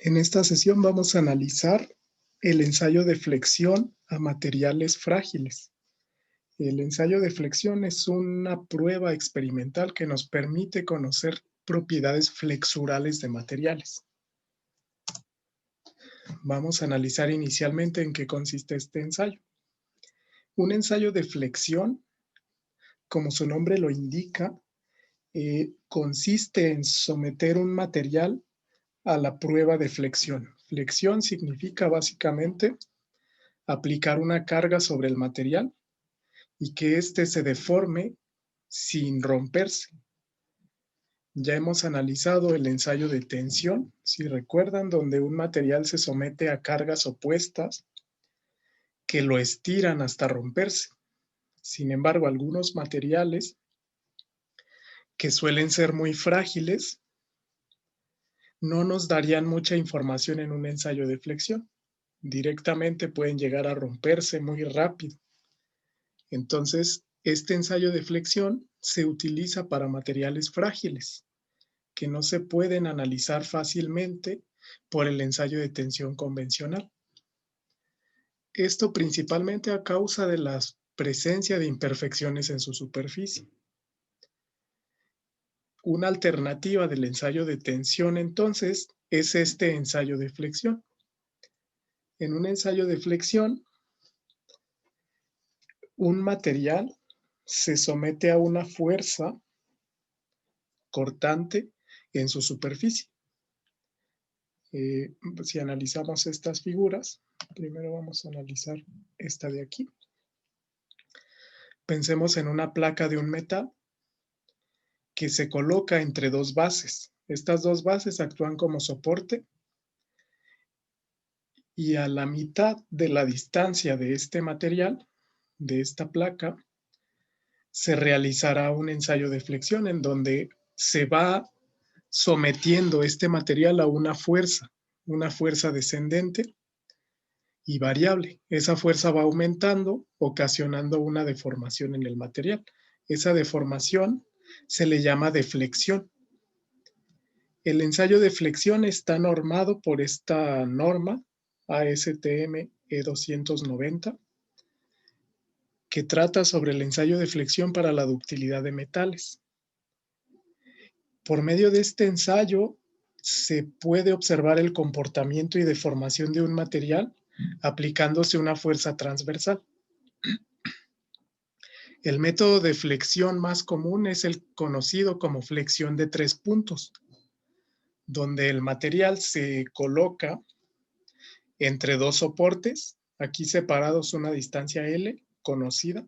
En esta sesión vamos a analizar el ensayo de flexión a materiales frágiles. El ensayo de flexión es una prueba experimental que nos permite conocer propiedades flexurales de materiales. Vamos a analizar inicialmente en qué consiste este ensayo. Un ensayo de flexión, como su nombre lo indica, consiste en someter un material a la prueba de flexión. Flexión significa básicamente aplicar una carga sobre el material y que éste se deforme sin romperse. Ya hemos analizado el ensayo de tensión, si recuerdan, donde un material se somete a cargas opuestas que lo estiran hasta romperse. Sin embargo, algunos materiales que suelen ser muy frágiles no nos darían mucha información en un ensayo de flexión. Directamente pueden llegar a romperse muy rápido. Entonces, este ensayo de flexión se utiliza para materiales frágiles, que no se pueden analizar fácilmente por el ensayo de tensión convencional. Esto principalmente a causa de la presencia de imperfecciones en su superficie. Una alternativa del ensayo de tensión, entonces, es este ensayo de flexión. En un ensayo de flexión, un material se somete a una fuerza cortante en su superficie. Si analizamos estas figuras, primero vamos a analizar esta de aquí. Pensemos en una placa de un metal que se coloca entre dos bases. Estas dos bases actúan como soporte y a la mitad de la distancia de este material, de esta placa, se realizará un ensayo de flexión en donde se va sometiendo este material a una fuerza descendente y variable. Esa fuerza va aumentando, ocasionando una deformación en el material. Esa deformación se le llama deflexión. El ensayo de flexión está normado por esta norma ASTM E290, que trata sobre el ensayo de flexión para la ductilidad de metales. Por medio de este ensayo se puede observar el comportamiento y deformación de un material aplicándose una fuerza transversal. El método de flexión más común es el conocido como flexión de 3 puntos, donde el material se coloca entre dos soportes, aquí separados una distancia L conocida.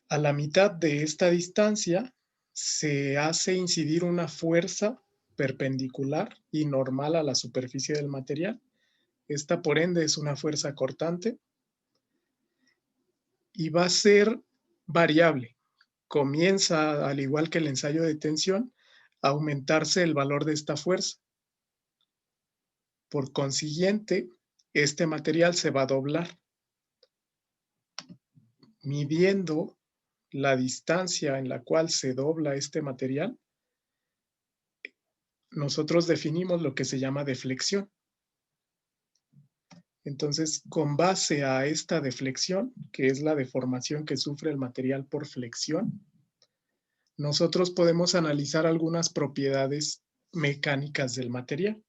A la mitad de esta distancia se hace incidir una fuerza perpendicular y normal a la superficie del material. Esta, por ende, es una fuerza cortante y va a ser variable. Comienza, al igual que el ensayo de tensión, a aumentarse el valor de esta fuerza. Por consiguiente, este material se va a doblar. Midiendo la distancia en la cual se dobla este material, nosotros definimos lo que se llama deflexión. Entonces, con base a esta deflexión, que es la deformación que sufre el material por flexión, nosotros podemos analizar algunas propiedades mecánicas del material.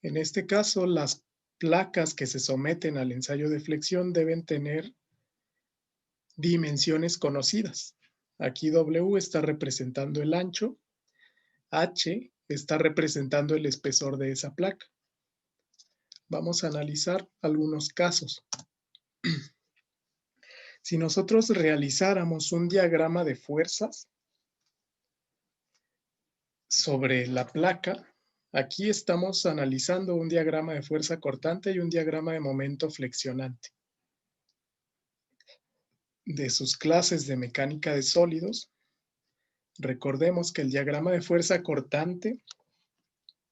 En este caso, las placas que se someten al ensayo de flexión deben tener dimensiones conocidas. Aquí W está representando el ancho, H está representando el espesor de esa placa. Vamos a analizar algunos casos. Si nosotros realizáramos un diagrama de fuerzas sobre la placa, aquí estamos analizando un diagrama de fuerza cortante y un diagrama de momento flexionante. De sus clases de mecánica de sólidos, recordemos que el diagrama de fuerza cortante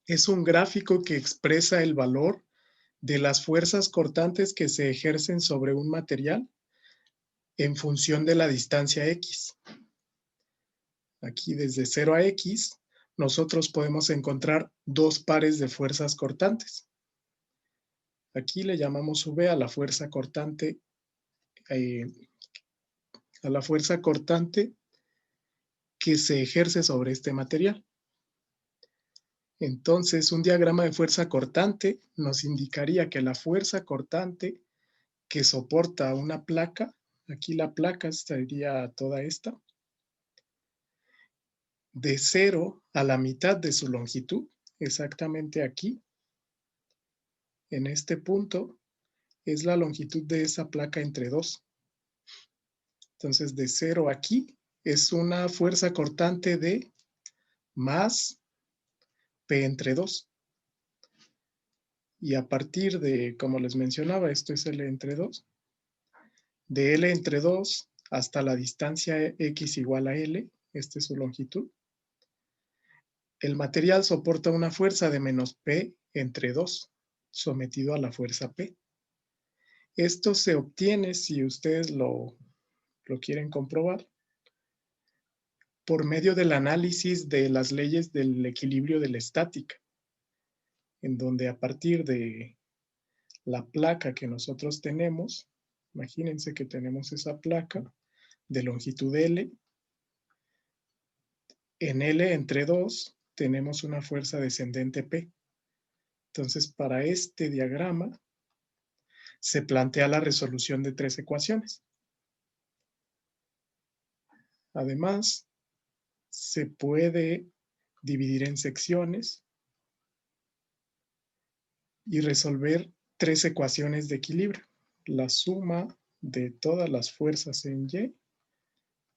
es un gráfico que expresa el valor de las fuerzas cortantes que se ejercen sobre un material en función de la distancia X. aquí desde 0 a X, nosotros podemos encontrar dos pares de fuerzas cortantes. Aquí le llamamos V a la fuerza cortante, que se ejerce sobre este material. Entonces, un diagrama de fuerza cortante nos indicaría que la fuerza cortante que soporta una placa, aquí la placa sería toda esta, de 0 a la mitad de su longitud, exactamente aquí, en este punto, es la longitud de esa placa entre 2. Entonces, de 0 aquí es una fuerza cortante de más P entre 2. Y a partir de, como les mencionaba, esto es L entre 2. De L entre 2 hasta la distancia X igual a L, esta es su longitud, el material soporta una fuerza de menos P entre 2, sometido a la fuerza P. Esto se obtiene, si ustedes lo quieren comprobar, por medio del análisis de las leyes del equilibrio de la estática, en donde a partir de la placa que nosotros tenemos, imagínense que tenemos esa placa de longitud L, en L entre 2 tenemos una fuerza descendente P. Entonces, para este diagrama se plantea la resolución de 3 ecuaciones. Además, se puede dividir en secciones y resolver 3 ecuaciones de equilibrio. La suma de todas las fuerzas en Y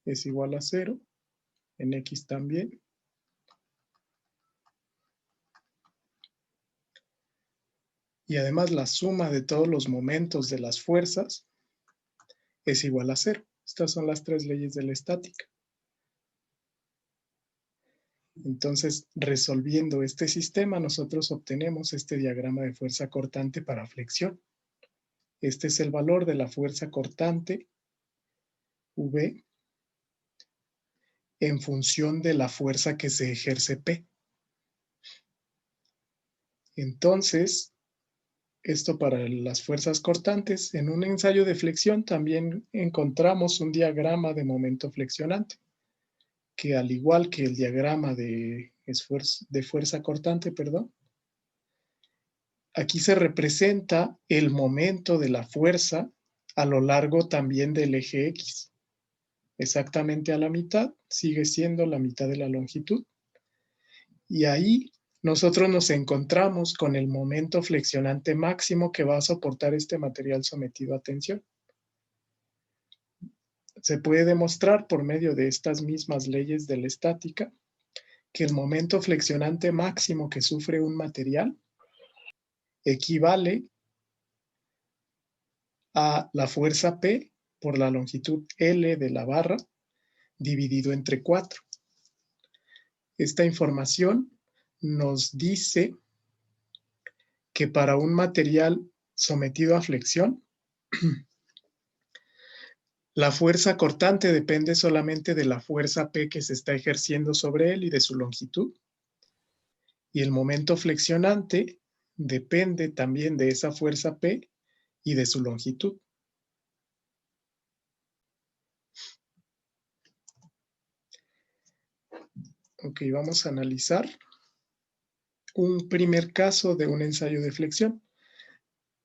es igual a 0, en X también. Y además la suma de todos los momentos de las fuerzas es igual a 0. Estas son las 3 leyes de la estática. Entonces, resolviendo este sistema, nosotros obtenemos este diagrama de fuerza cortante para flexión. Este es el valor de la fuerza cortante, V, en función de la fuerza que se ejerce P. Entonces, esto para las fuerzas cortantes, en un ensayo de flexión también encontramos un diagrama de momento flexionante, que al igual que el diagrama de fuerza cortante, aquí se representa el momento de la fuerza a lo largo también del eje X. Exactamente a la mitad, sigue siendo la mitad de la longitud. Y ahí nosotros nos encontramos con el momento flexionante máximo que va a soportar este material sometido a tensión. Se puede demostrar por medio de estas mismas leyes de la estática que el momento flexionante máximo que sufre un material equivale a la fuerza P por la longitud L de la barra dividido entre 4. Esta información nos dice que para un material sometido a flexión, la fuerza cortante depende solamente de la fuerza P que se está ejerciendo sobre él y de su longitud. Y el momento flexionante depende también de esa fuerza P y de su longitud. Ok, vamos a analizar un primer caso de un ensayo de flexión.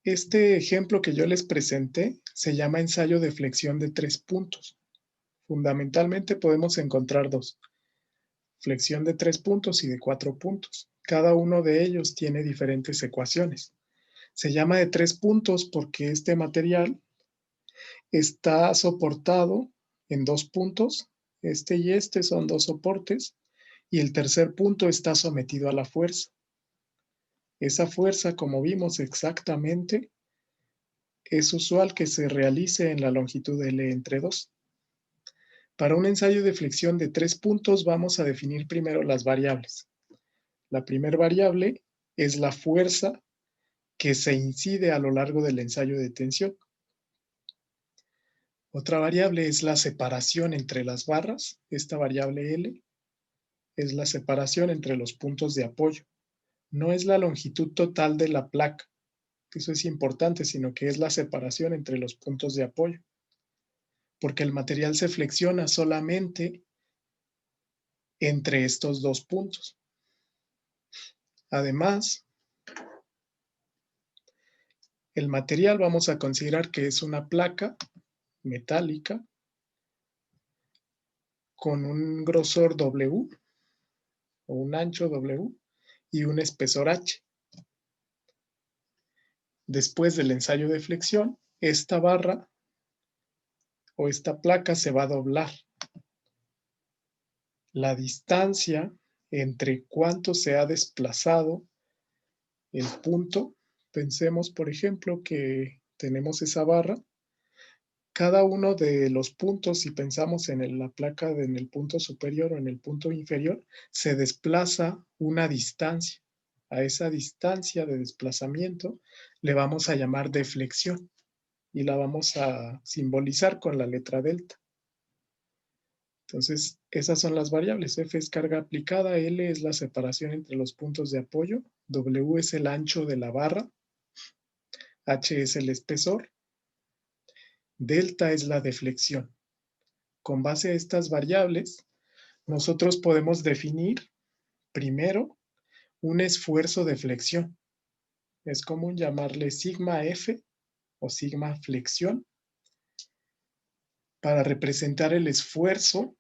Este ejemplo que yo les presenté se llama ensayo de flexión de 3 puntos. Fundamentalmente podemos encontrar dos: flexión de 3 puntos y de 4 puntos. Cada uno de ellos tiene diferentes ecuaciones. Se llama de 3 puntos porque este material está soportado en 2 puntos. Este y este son 2 soportes y el tercer punto está sometido a la fuerza. Esa fuerza, como vimos exactamente, es usual que se realice en la longitud L entre 2. Para un ensayo de flexión de 3 puntos vamos a definir primero las variables. La primera variable es la fuerza que se incide a lo largo del ensayo de tensión. Otra variable es la separación entre las barras, esta variable L. es la separación entre los puntos de apoyo. No es la longitud total de la placa, eso es importante, sino que es la separación entre los puntos de apoyo, porque el material se flexiona solamente entre estos dos puntos. Además, el material vamos a considerar que es una placa metálica con un grosor W o un ancho W y un espesor H. Después del ensayo de flexión, esta barra o esta placa se va a doblar. La distancia entre cuánto se ha desplazado el punto, pensemos por ejemplo que tenemos esa barra, cada uno de los puntos, si pensamos en la placa en el punto superior o en el punto inferior, se desplaza una distancia. A esa distancia de desplazamiento le vamos a llamar deflexión y la vamos a simbolizar con la letra delta. Entonces, esas son las variables. F es carga aplicada, L es la separación entre los puntos de apoyo, W es el ancho de la barra, H es el espesor, delta es la deflexión. Con base a estas variables, nosotros podemos definir primero un esfuerzo de flexión. Es común llamarle sigma F o sigma flexión para representar el esfuerzo.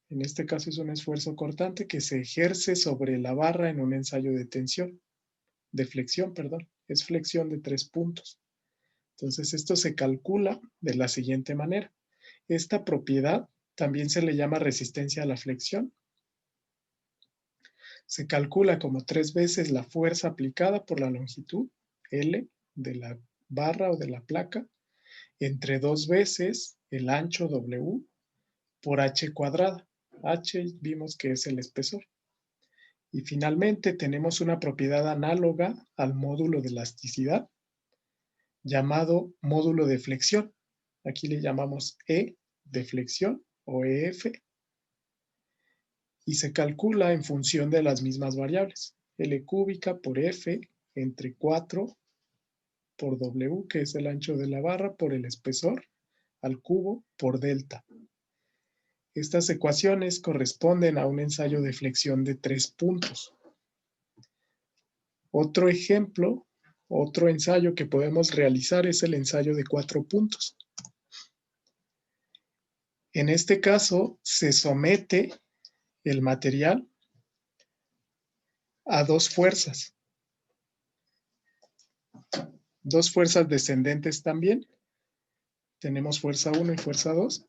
En este caso es un esfuerzo cortante que se ejerce sobre la barra en un ensayo de tensión, de flexión, perdón. Es flexión de 3 puntos. Entonces esto se calcula de la siguiente manera. Esta propiedad también se le llama resistencia a la flexión. Se calcula como 3 veces la fuerza aplicada por la longitud L de la barra o de la placa entre 2 veces el ancho W por H cuadrada. H vimos que es el espesor. Y finalmente tenemos una propiedad análoga al módulo de elasticidad llamado módulo de flexión. Aquí le llamamos E de flexión o EF y se calcula en función de las mismas variables. L cúbica por F entre 4 por W, que es el ancho de la barra, por el espesor, al cubo, por delta. Estas ecuaciones corresponden a un ensayo de flexión de 3 puntos. Otro ejemplo, otro ensayo que podemos realizar es el ensayo de 4 puntos. En este caso, se somete el material a 2 fuerzas. 2 fuerzas descendentes también. Tenemos fuerza 1 y fuerza 2.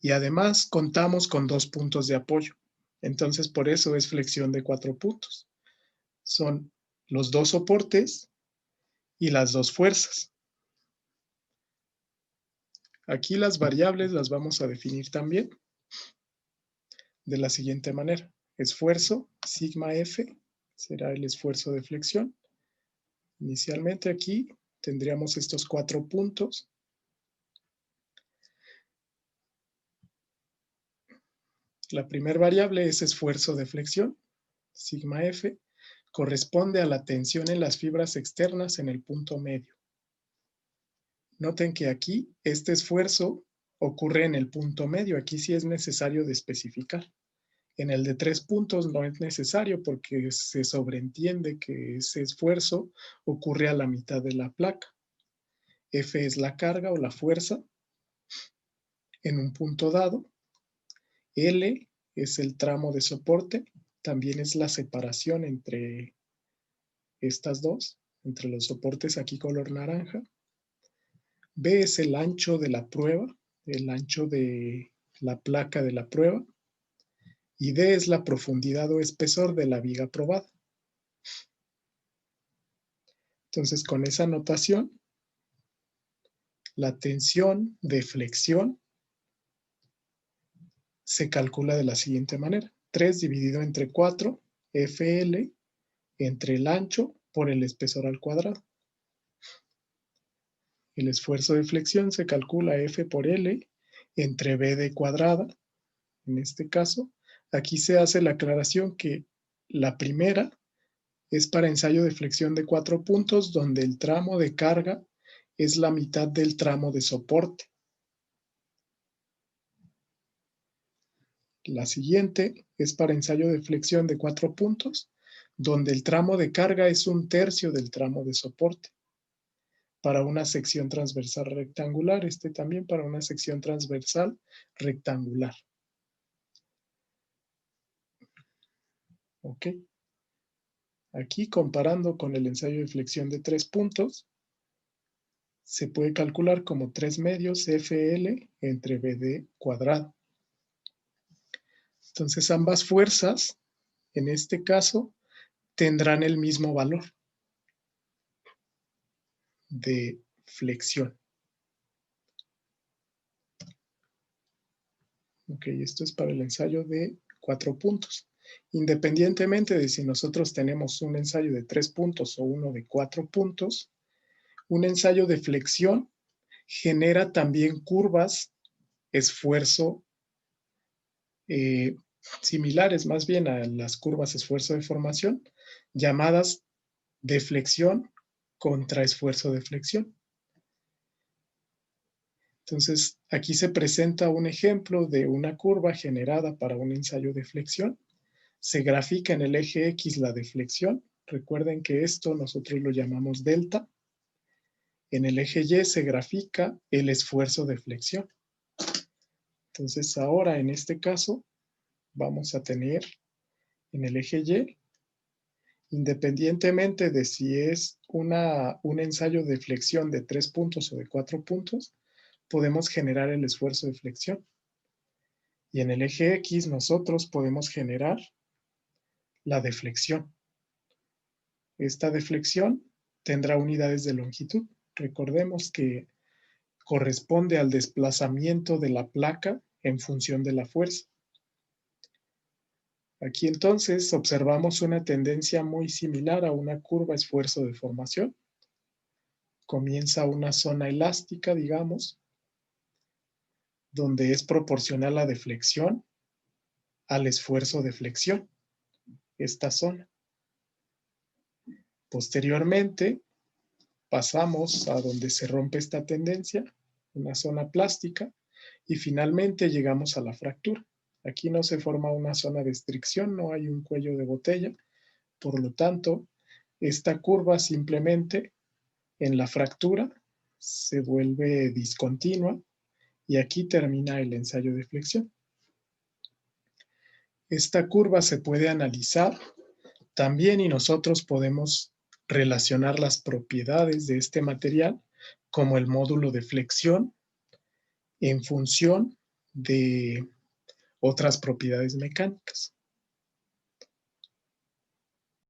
Y además contamos con 2 puntos de apoyo. Entonces, por eso es flexión de 4 puntos. Son los 2 soportes y las 2 fuerzas. Aquí las variables las vamos a definir también de la siguiente manera. Esfuerzo, sigma F, será el esfuerzo de flexión. Inicialmente aquí tendríamos estos 4 puntos. La primera variable es esfuerzo de flexión, sigma F, corresponde a la tensión en las fibras externas en el punto medio. Noten que aquí este esfuerzo ocurre en el punto medio. Aquí sí es necesario de especificar. En el de 3 puntos no es necesario porque se sobreentiende que ese esfuerzo ocurre a la mitad de la placa. F es la carga o la fuerza en un punto dado. L es el tramo de soporte. También es la separación entre estas dos, entre los soportes aquí color naranja. B es el ancho de la prueba, el ancho de la placa de la prueba. Y D es la profundidad o espesor de la viga probada. Entonces, con esa notación, la tensión de flexión se calcula de la siguiente manera. 3 dividido entre 4, FL, entre el ancho por el espesor al cuadrado. El esfuerzo de flexión se calcula F por L entre BD cuadrada, en este caso, Aquí se hace la aclaración que la primera es para ensayo de flexión de 4 puntos, donde el tramo de carga es la mitad del tramo de soporte. La siguiente es para ensayo de flexión de 4 puntos, donde el tramo de carga es 1/3 del tramo de soporte. Para una sección transversal rectangular, también para una sección transversal rectangular. ¿Ok? Aquí, comparando con el ensayo de flexión de 3 puntos, se puede calcular como 3 medios FL entre BD cuadrado. Entonces, ambas fuerzas, en este caso, tendrán el mismo valor de flexión. Ok, esto es para el ensayo de 4 puntos. Independientemente de si nosotros tenemos un ensayo de 3 puntos o uno de 4 puntos, un ensayo de flexión genera también curvas, esfuerzo, similares más bien a las curvas esfuerzo de formación, llamadas deflexión contra esfuerzo de flexión. Entonces, aquí se presenta un ejemplo de una curva generada para un ensayo de flexión. Se grafica en el eje X la deflexión. Recuerden que esto nosotros lo llamamos delta. En el eje Y se grafica el esfuerzo de flexión. Entonces, ahora en este caso vamos a tener en el eje Y, independientemente de si es un ensayo de flexión de 3 puntos o de 4 puntos, podemos generar el esfuerzo de flexión. Y en el eje X nosotros podemos generar la deflexión. Esta deflexión tendrá unidades de longitud. Recordemos que corresponde al desplazamiento de la placa en función de la fuerza. Aquí entonces observamos una tendencia muy similar a una curva esfuerzo de formación. Comienza una zona elástica, digamos, donde es proporcional la deflexión al esfuerzo de flexión, esta zona. Posteriormente, pasamos a donde se rompe esta tendencia, una zona plástica, y finalmente llegamos a la fractura. Aquí no se forma una zona de estricción, no hay un cuello de botella, por lo tanto, esta curva simplemente en la fractura se vuelve discontinua y aquí termina el ensayo de flexión. Esta curva se puede analizar también y nosotros podemos relacionar las propiedades de este material como el módulo de flexión en función de otras propiedades mecánicas.